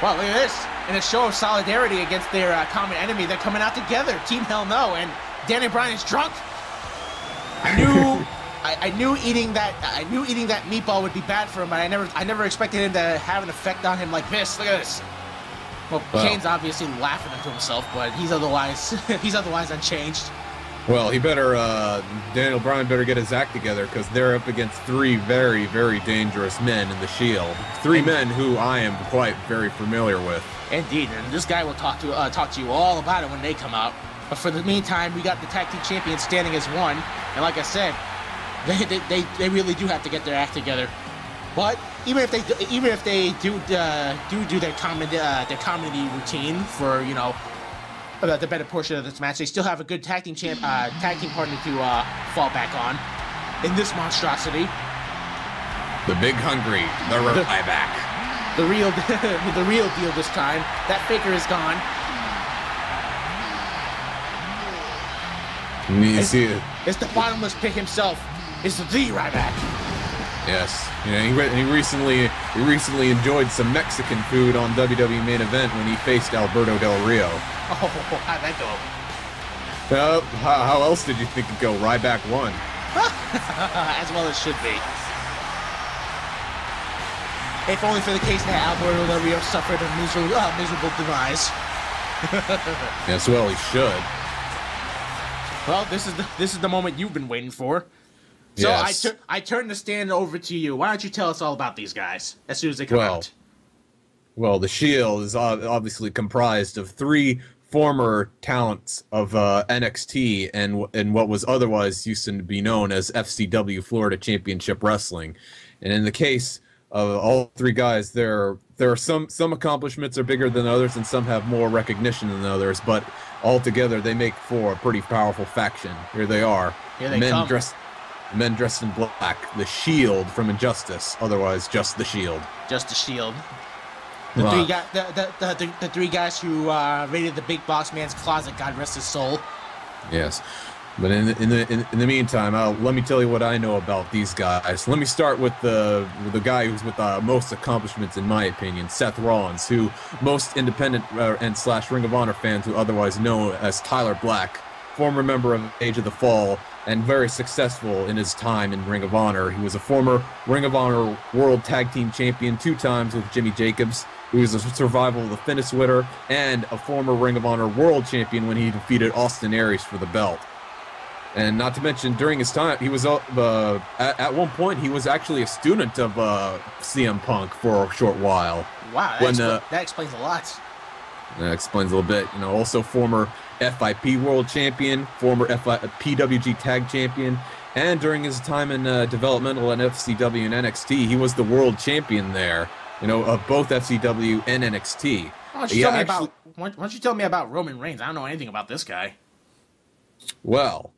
Well, look at this. In a show of solidarity against their common enemy, they're coming out together. Team Hell No. And Daniel Bryan is drunk. I knew eating that meatball would be bad for him, but I never expected him to have an effect on him like this. Look at this. Well, Kane's obviously laughing to himself, but he's otherwise unchanged. Well, Daniel Bryan better get his act together, because they're up against three very, very dangerous men in the Shield. Three men who I am quite very familiar with. Indeed, and this guy will talk to you all about it when they come out. But for the meantime, we got the tag team champions standing as one, and like I said, they really do have to get their act together. But even if they do their comedy routine for the better portion of this match, they still have a good tag team partner to fall back on in this monstrosity. The Big Hungry, the Ryback. The real deal this time. That faker is gone. It's the bottomless pit himself. It's the Ryback. Yes, he recently enjoyed some Mexican food on WWE Main Event when he faced Alberto Del Rio. Oh, how'd that go? How else did you think it'd go? Ryback won. As well as should be. If only for the case that Alberto Del Rio suffered a miserable demise. Yes, well, he should. Well, this is the moment you've been waiting for. So yes. I turn the stand over to you. Why don't you tell us all about these guys as soon as they come out? Well, the Shield is obviously comprised of three former talents of NXT and what was otherwise used to be known as FCW Florida Championship Wrestling. And in the case of all three guys, there are some accomplishments are bigger than others, and some have more recognition than others. But altogether, they make for a pretty powerful faction. Here they are. Here they come. Men dressed in black, the Shield from Injustice, otherwise just the Shield. Just the Shield. The three guys who raided the Big Boss Man's closet, God rest his soul. Yes, but in the meantime, let me tell you what I know about these guys. Let me start with the guy who's with most accomplishments, in my opinion, Seth Rollins, who most independent and / Ring of Honor fans who otherwise know as Tyler Black, former member of Age of the Fall, and very successful in his time in Ring of Honor. He was a former Ring of Honor World Tag Team Champion 2 times with Jimmy Jacobs. He was a Survival of the Fittest winner and a former Ring of Honor World Champion when he defeated Austin Aries for the belt. And not to mention, during his time, he was at one point he was actually a student of CM Punk for a short while. Wow, that explains a lot. That explains a little bit. Also former FIP World Champion, former PWG Tag Champion, and during his time in developmental and FCW and NXT, he was the World Champion there, of both FCW and NXT. Why don't you tell me about Roman Reigns? I don't know anything about this guy. Well,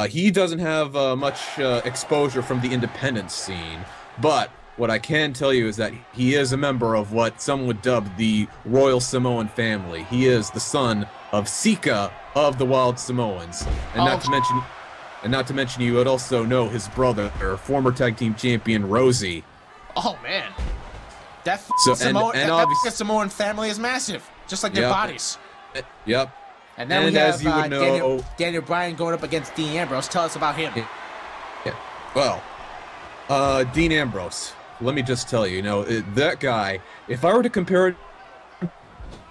he doesn't have much exposure from the independent scene, but what I can tell you is that he is a member of what some would dub the Royal Samoan family. He is the son of Sika of the Wild Samoans, and not to mention, you would also know his brother, former tag team champion Rosie. Oh man, that Samoan family is massive, just like their bodies. Yep. And then we have Daniel Bryan going up against Dean Ambrose. Tell us about him. Yeah. Well, Dean Ambrose. Let me just tell you, that guy, if I were to compare it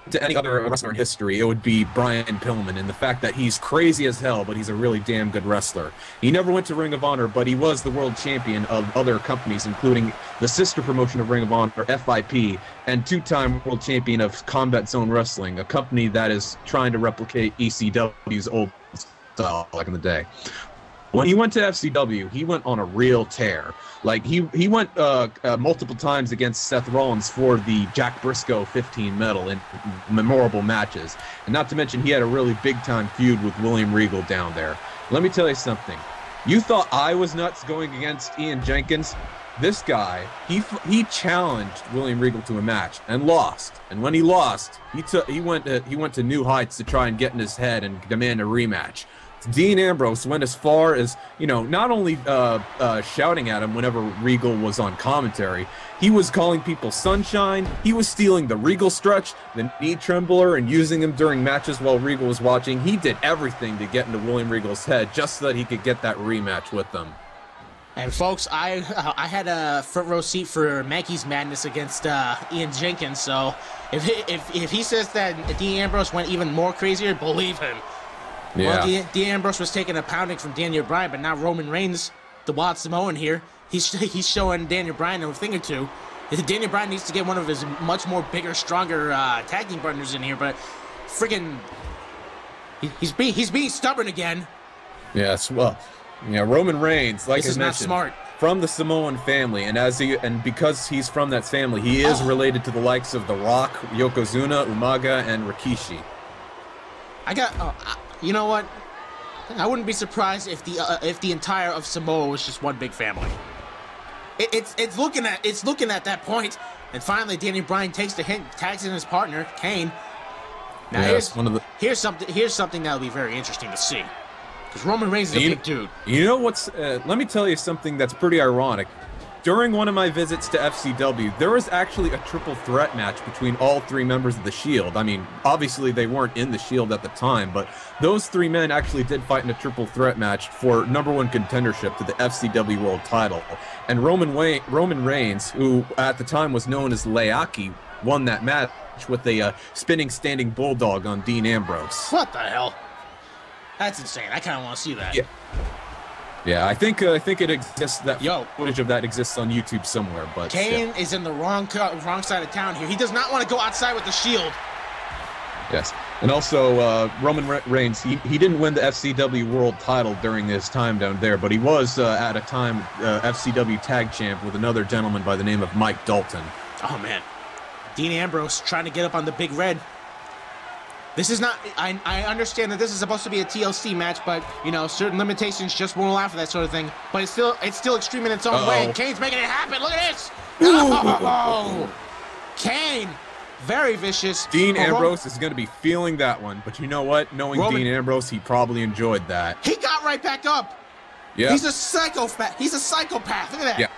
to any other wrestler in history, it would be Brian Pillman, and the fact that he's crazy as hell, but he's a really damn good wrestler. He never went to Ring of Honor, but he was the world champion of other companies, including the sister promotion of Ring of Honor, FIP, and 2-time world champion of Combat Zone Wrestling, a company that is trying to replicate ECW's old style back in the day. When he went to FCW, he went on a real tear. Like, he went multiple times against Seth Rollins for the Jack Briscoe 15 medal in memorable matches. And not to mention, he had a really big-time feud with William Regal down there. Let me tell you something. You thought I was nuts going against Ian Jenkins? This guy, he challenged William Regal to a match and lost. And when he lost, he went to new heights to try and get in his head and demand a rematch. Dean Ambrose went as far as, you know, not only shouting at him whenever Regal was on commentary, he was calling people sunshine, he was stealing the Regal stretch, the knee trembler, and using them during matches while Regal was watching. He did everything to get into William Regal's head just so that he could get that rematch with them. And folks, I had a front row seat for Mankey's madness against Ian Jenkins, so if he says that Dean Ambrose went even more crazier, believe him. Yeah. Well, Dean Ambrose was taking a pounding from Daniel Bryan, but now Roman Reigns, the Wild Samoan here, he's showing Daniel Bryan a thing or two. Daniel Bryan needs to get one of his much more bigger, stronger tag team partners in here, but friggin' he's being stubborn again. Yes, well, yeah, Roman Reigns, like this is I mentioned, not smart. From the Samoan family, and because he's from that family, he is related to the likes of The Rock, Yokozuna, Umaga, and Rikishi. You know what? I wouldn't be surprised if the entire of Samoa was just one big family. It's looking at that point, and finally Daniel Bryan takes the hint, tags in his partner Kane. Now here's something that'll be very interesting to see, because Roman Reigns is a big dude. You know what's? Let me tell you something that's pretty ironic. During one of my visits to FCW, there was actually a triple threat match between all three members of the Shield. I mean, obviously they weren't in the Shield at the time, but those three men actually did fight in a triple threat match for #1 contendership to the FCW World Title. And Roman Reigns, who at the time was known as Leaki, won that match with a spinning standing bulldog on Dean Ambrose. What the hell? That's insane. I kind of want to see that. Yeah. Yeah, I think it exists. That footage of that exists on YouTube somewhere. But Kane is in the wrong side of town here. He does not want to go outside with the Shield. Yes, and also Roman Reigns. He didn't win the FCW World Title during his time down there, but he was at a time FCW Tag Champ with another gentleman by the name of Mike Dalton. Oh man, Dean Ambrose trying to get up on the Big Red. This is not. I understand that this is supposed to be a TLC match, but you know certain limitations just won't allow for that sort of thing. But it's still extreme in its own way. And Kane's making it happen. Look at this. Oh, Kane, very vicious. Dean Ambrose is going to be feeling that one, but you know what? Knowing Dean Ambrose, he probably enjoyed that. He got right back up. Yeah. He's a psychopath. Look at that. Yeah.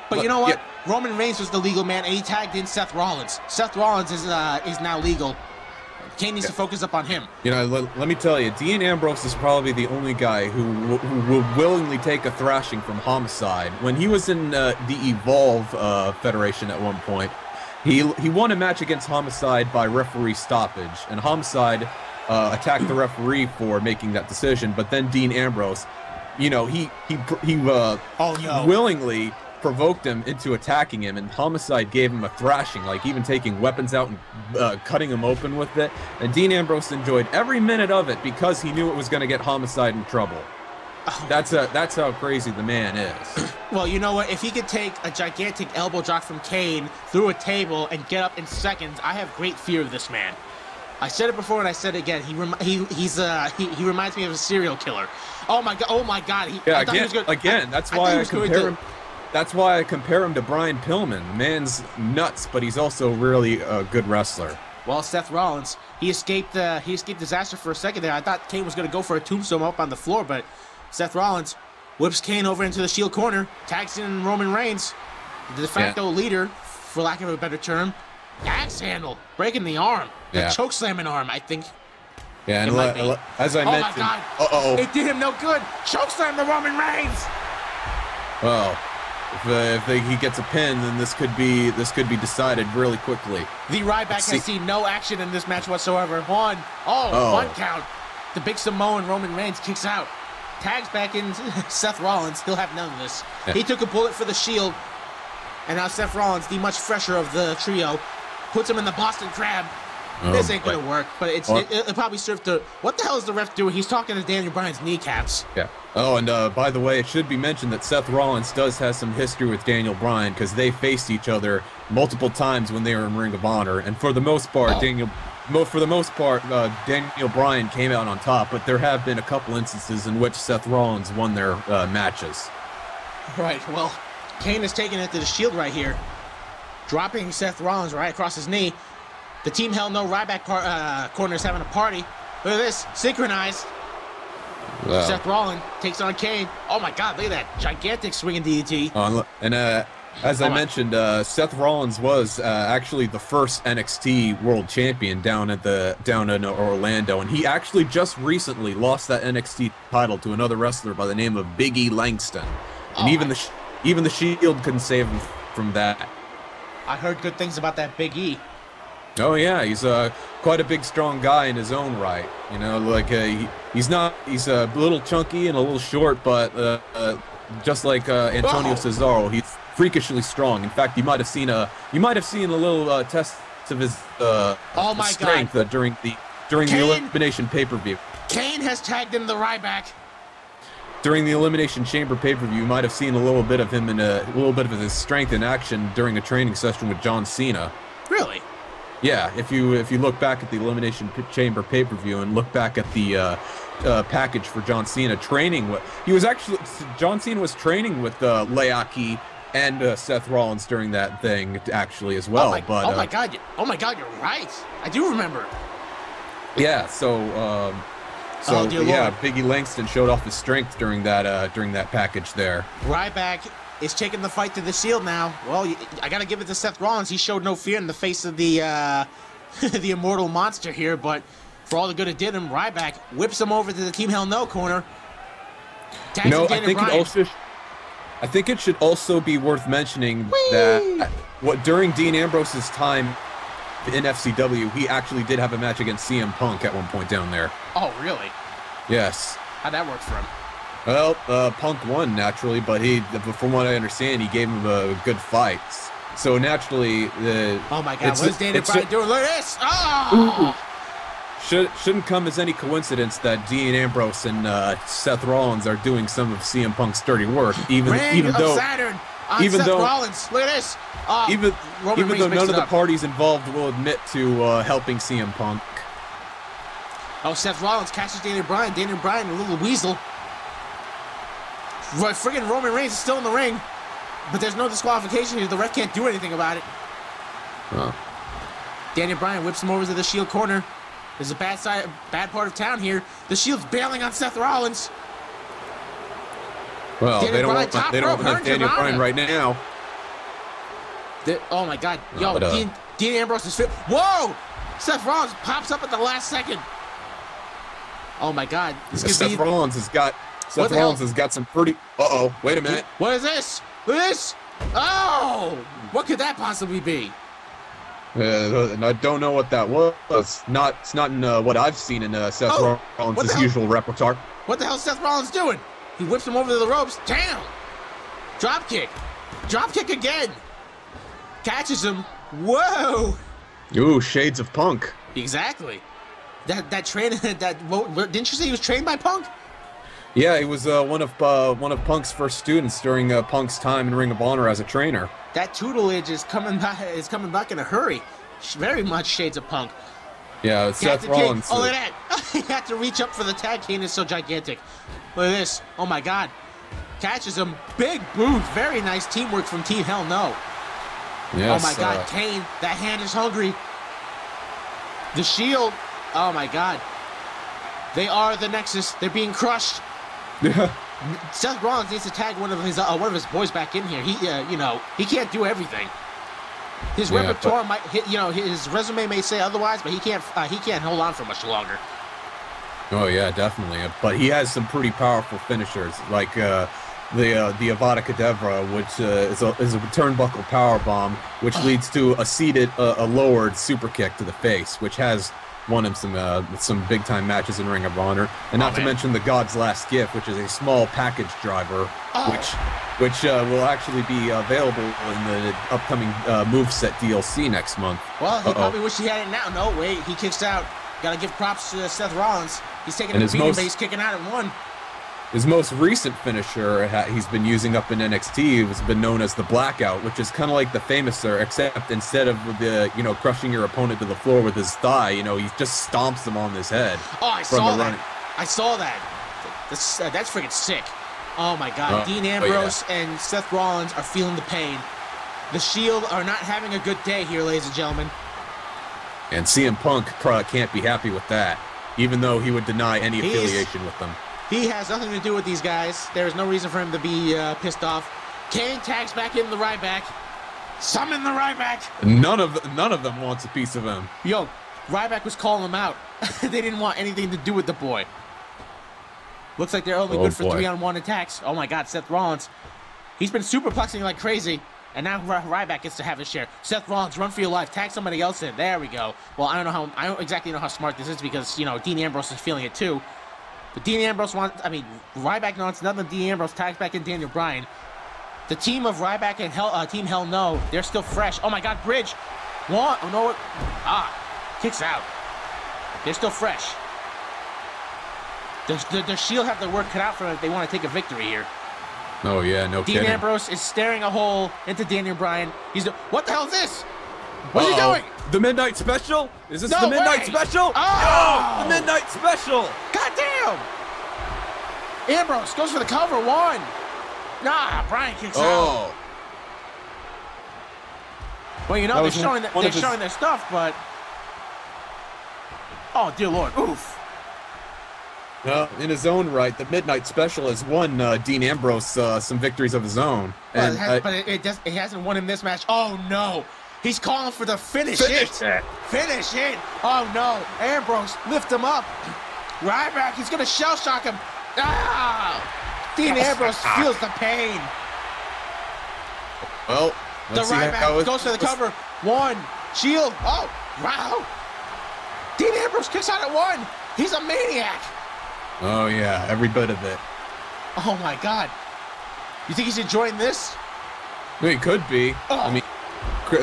But you know what? Yeah. Roman Reigns was the legal man, and he tagged in Seth Rollins. Seth Rollins is now legal. Kane needs to focus up on him. You know, let me tell you, Dean Ambrose is probably the only guy who will willingly take a thrashing from Homicide. When he was in the Evolve Federation at one point, he won a match against Homicide by referee stoppage, and Homicide attacked the referee for making that decision. But then Dean Ambrose, you know, he willingly provoked him into attacking him, and Homicide gave him a thrashing, like even taking weapons out and cutting him open with it. And Dean Ambrose enjoyed every minute of it because he knew it was going to get Homicide in trouble. That's how crazy the man is. Well, you know what? If he could take a gigantic elbow drop from Kane through a table and get up in seconds, I have great fear of this man. I said it before and I said it again. He reminds me of a serial killer. Oh my god! That's why I compare him. That's why I compare him to Brian Pillman. The man's nuts, but he's also really a good wrestler. Well, Seth Rollins, he escaped disaster for a second there. I thought Kane was going to go for a tombstone up on the floor, but Seth Rollins whips Kane over into the Shield corner, tags in Roman Reigns, the de facto leader, for lack of a better term. Axe handle, breaking the arm, the choke slamming arm, I think. Yeah, and as I mentioned, my God, it did him no good. Choke slam the Roman Reigns. Well. If he gets a pin, then this could be decided really quickly. The Ryback has seen no action in this match whatsoever. One count. The big Samoan Roman Reigns kicks out. Tags back in Seth Rollins. He'll have none of this. Yeah. He took a bullet for the Shield. And now Seth Rollins, the much fresher of the trio, puts him in the Boston Crab. This ain't going to work, but it probably served to... What the hell is the ref doing? He's talking to Daniel Bryan's kneecaps. Yeah. Oh, and by the way, it should be mentioned that Seth Rollins does have some history with Daniel Bryan because they faced each other multiple times when they were in Ring of Honor. And for the most part, Daniel Bryan came out on top, but there have been a couple instances in which Seth Rollins won their matches. Right. Well, Kane is taking it to the Shield right here, dropping Seth Rollins right across his knee. The Team Hell No Ryback corner is having a party. Look at this. Synchronized. Wow. Seth Rollins takes on Kane. Oh my God, look at that gigantic swinging DDT. As I mentioned, Seth Rollins was actually the first NXT World Champion down in Orlando, and he actually just recently lost that NXT title to another wrestler by the name of Big E Langston, and even the Shield couldn't save him from that. I heard good things about that Big E. Oh yeah, he's quite a big, strong guy in his own right. You know, like he's a little chunky and a little short, but just like Antonio Cesaro, he's freakishly strong. In fact, you might have seen a little test of his strength during the Elimination pay-per-view. Kane has tagged in the Ryback. During the Elimination Chamber pay-per-view, you might have seen a little bit of him in a little bit of his strength in action during a training session with John Cena. Really? Yeah, if you look back at the Elimination Chamber pay-per-view and look back at the package for John Cena training with, John Cena was training with Leaki and Seth Rollins during that thing actually as well. Oh my God, you're right. I do remember. Yeah, so Big E Langston showed off his strength during that package there. Ryback is taking the fight to the Shield now. Well, I got to give it to Seth Rollins. He showed no fear in the face of the the immortal monster here, but for all the good it did him, Ryback whips him over to the Team Hell No corner. I think it should also be worth mentioning that during Dean Ambrose's time in FCW, he actually did have a match against CM Punk at one point down there. Oh, really? Yes. How'd that work for him? Well, Punk won, naturally, but from what I understand, he gave him a good fight. So, naturally... oh, my God, what is Daniel Bryan doing? Look at this! Oh! Shouldn't come as any coincidence that Dean Ambrose and Seth Rollins are doing some of CM Punk's dirty work, even though Rollins. Look at this! Even though none of the parties involved will admit to helping CM Punk. Oh, Seth Rollins catches Daniel Bryan. Daniel Bryan, a little weasel. Friggin' Roman Reigns is still in the ring, but there's no disqualification here. The ref can't do anything about it. Oh. Daniel Bryan whips him over to the Shield corner. There's a bad part of town here. The Shield's bailing on Seth Rollins. Well, they don't have Daniel Bryan right now. Oh my God! Yo, Dean Ambrose is fit. Whoa! Seth Rollins pops up at the last second. Oh my God! Seth Rollins has got some pretty. Wait a minute. What is this? What is this? Oh! What could that possibly be? I don't know what that was. It's not in what I've seen in Seth Rollins' usual repertoire. What the hell is Seth Rollins doing? He whips him over to the ropes. Damn! Drop kick. Drop kick again. Catches him. Whoa! Ooh, shades of Punk. Exactly. That trainer. Didn't you say he was trained by Punk? Yeah, he was one of Punk's first students during Punk's time in Ring of Honor as a trainer. That tutelage is coming back in a hurry. Very much shades of Punk. Yeah, Seth Rollins. Oh, look at that! He had to reach up for the tag. Kane is so gigantic. Look at this. Oh my God! Catches him. Big boot. Very nice teamwork from Team Hell No. Yes, oh my God, Kane! That hand is hungry. The Shield. Oh my God! They are the Nexus. They're being crushed. Seth Rollins needs to tag one of his boys back in here. He can't do everything. His repertoire might his resume may say otherwise, but he can't hold on for much longer. Oh yeah, definitely. But he has some pretty powerful finishers, like the Avada Kedavra, which is a turnbuckle power bomb, which leads to a lowered super kick to the face, which has won him some big time matches in Ring of Honor, and not to mention the God's Last Gift, which is a small package driver, which will actually be available in the upcoming moveset DLC next month. Well, he probably wish he had it now. No, wait, he kicks out. Gotta give props to Seth Rollins. He's taking a beating, but he's kicking out at one. His most recent finisher he's been using up in NXT has been known as the Blackout, which is kind of like the Famouser, except instead of crushing your opponent to the floor with his thigh, he just stomps them on his head. Oh, I saw that. I saw that. That's freaking sick. Oh my God. Dean Ambrose and Seth Rollins are feeling the pain. The Shield are not having a good day here, ladies and gentlemen. And CM Punk probably can't be happy with that, even though he would deny any affiliation with them. He has nothing to do with these guys. There's no reason for him to be pissed off. Kane tags back in the Ryback. Summon the Ryback. None of them wants a piece of him. Yo, Ryback was calling him out. They didn't want anything to do with the boy. Looks like they're only good for 3-on-1 attacks. Oh my God, Seth Rollins. He's been superplexing like crazy. And now Ryback gets to have his share. Seth Rollins, run for your life. Tag somebody else in. There we go. Well, I don't exactly know how smart this is because, you know, Dean Ambrose is feeling it too. But Ryback wants nothing. Dean Ambrose tags back in Daniel Bryan. The team of Ryback and Team Hell No, they're still fresh. Oh my God, Bridge. Kicks out. They're still fresh. The Shield have their work cut out for them if they want to take a victory here. Oh yeah, no kidding. Dean Ambrose is staring a hole into Daniel Bryan. What the hell is this? What are you doing? The Midnight Special? Is this the Midnight Special? Oh! The Midnight Special! God damn! Ambrose goes for the cover. 1. Nah, Bryan kicks out. Well, you know, they're showing their stuff, but... Oh, dear Lord. Oof. In his own right, the Midnight Special has won Dean Ambrose some victories of his own. And, but it hasn't won him this match. Oh, no. He's calling for the finish it. Finish it. Oh, no. Ambrose, lift him up. Ryback, he's going to shell shock him. Ah! Dean Ambrose feels the pain. Well, the Ryback goes for the cover. 1. Shield. Oh, wow. Dean Ambrose kicks out at 1. He's a maniac. Oh, yeah, every bit of it. Oh, my God. You think he's enjoying this? He could be. Oh. I mean,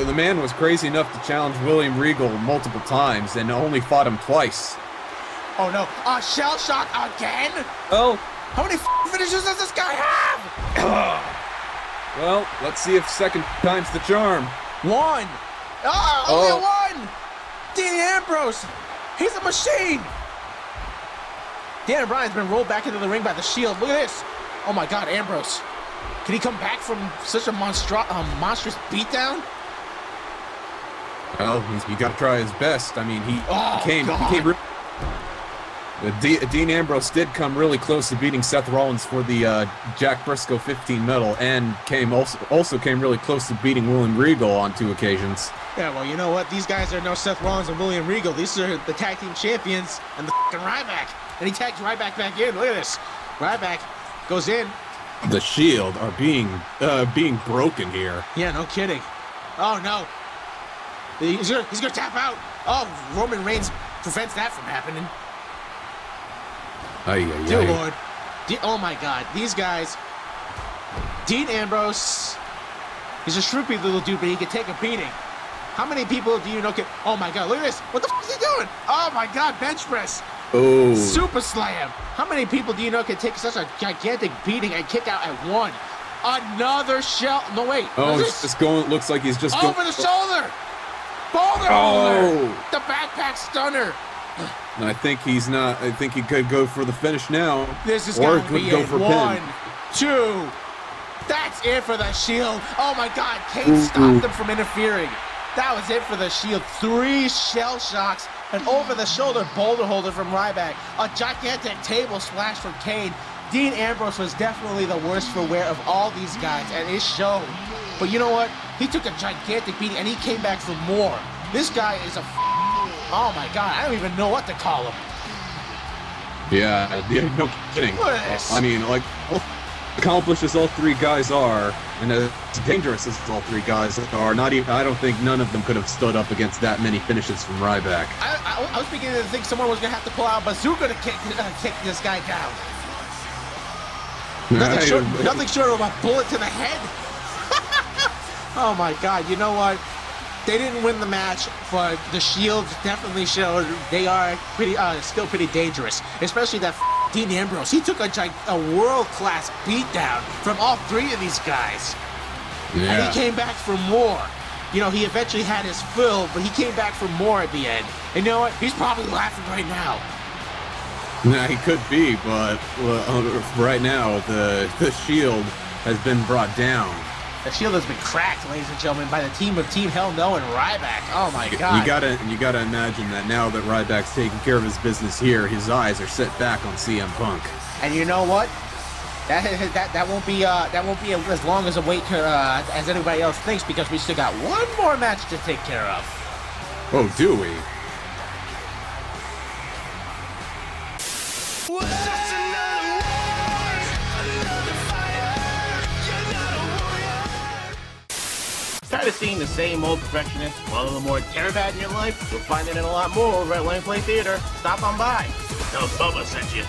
the man was crazy enough to challenge William Regal multiple times and only fought him twice. Oh, no. Shell shock again? Oh. How many finishes does this guy have? Well, let's see if second time's the charm. 1. Only a 1. Dean Ambrose. He's a machine. Daniel Bryan's been rolled back into the ring by the Shield. Look at this. Oh, my God, Ambrose. Can he come back from such a monstrous beatdown? Well, he got to try his best. I mean, he came. Dean Ambrose did come really close to beating Seth Rollins for the Jack Briscoe 15 medal, and also came really close to beating William Regal on 2 occasions. Yeah, well, you know what? These guys are no Seth Rollins and William Regal. These are the tag team champions and the fucking Ryback. And he tags Ryback back in. Look at this. Ryback goes in. The Shield are being broken here. Yeah, no kidding. Oh, no. He's gonna tap out. Oh, Roman Reigns prevents that from happening. Dear Lord. Oh, my God. These guys. Dean Ambrose. He's a shrimpy little dude, but he can take a beating. How many people do you know can... Oh, my God. Look at this. What the f*** is he doing? Oh, my God. Bench press. Oh. Super slam. How many people do you know can take such a gigantic beating and kick out at 1? Another shell. No, wait. Oh, he's just going... Looks like he's just over the shoulder. Boulder holder. The backpack stunner. I think he's not... I think he could go for the finish now. This is going to be go for 1, pin. 2. That's it for the Shield. Oh, my God. Kane stopped them from interfering. That was it for the Shield. 3 shell shocks. An over-the-shoulder boulder holder from Ryback. A gigantic table splash from Kane. Dean Ambrose was definitely the worst for wear of all these guys, and it showed. But you know what? He took a gigantic beating, and he came back for more. This guy is a... Oh, my God. I don't even know what to call him. Yeah, no kidding. Look at this. I mean, like... accomplished as all 3 guys are, and as dangerous as all 3 guys are, I don't think none of them could have stood up against that many finishes from Ryback. I was beginning to think someone was going to have to pull out a bazooka to kick this guy down. Nothing short of a bullet to the head. Oh, my God. You know what? They didn't win the match, but the Shield definitely showed they are still pretty dangerous, especially that Dean Ambrose. He took a world-class beatdown from all 3 of these guys. Yeah. And he came back for more. You know, he eventually had his fill, but he came back for more at the end. And you know what? He's probably laughing right now. Yeah, he could be, but right now the Shield has been brought down. The Shield has been cracked, ladies and gentlemen, by the team of Team Hell No and Ryback. Oh my God! You gotta imagine that now that Ryback's taking care of his business here, his eyes are set back on CM Punk. And you know what? That won't be as long as a wait as anybody else thinks, because we still got one more match to take care of. Oh, do we? Tired of seeing the same old perfectionist? Want a little more terror bad in your life? You'll find it in a lot more over at Lane Play Theater. Stop on by. Tell Bubba sent you.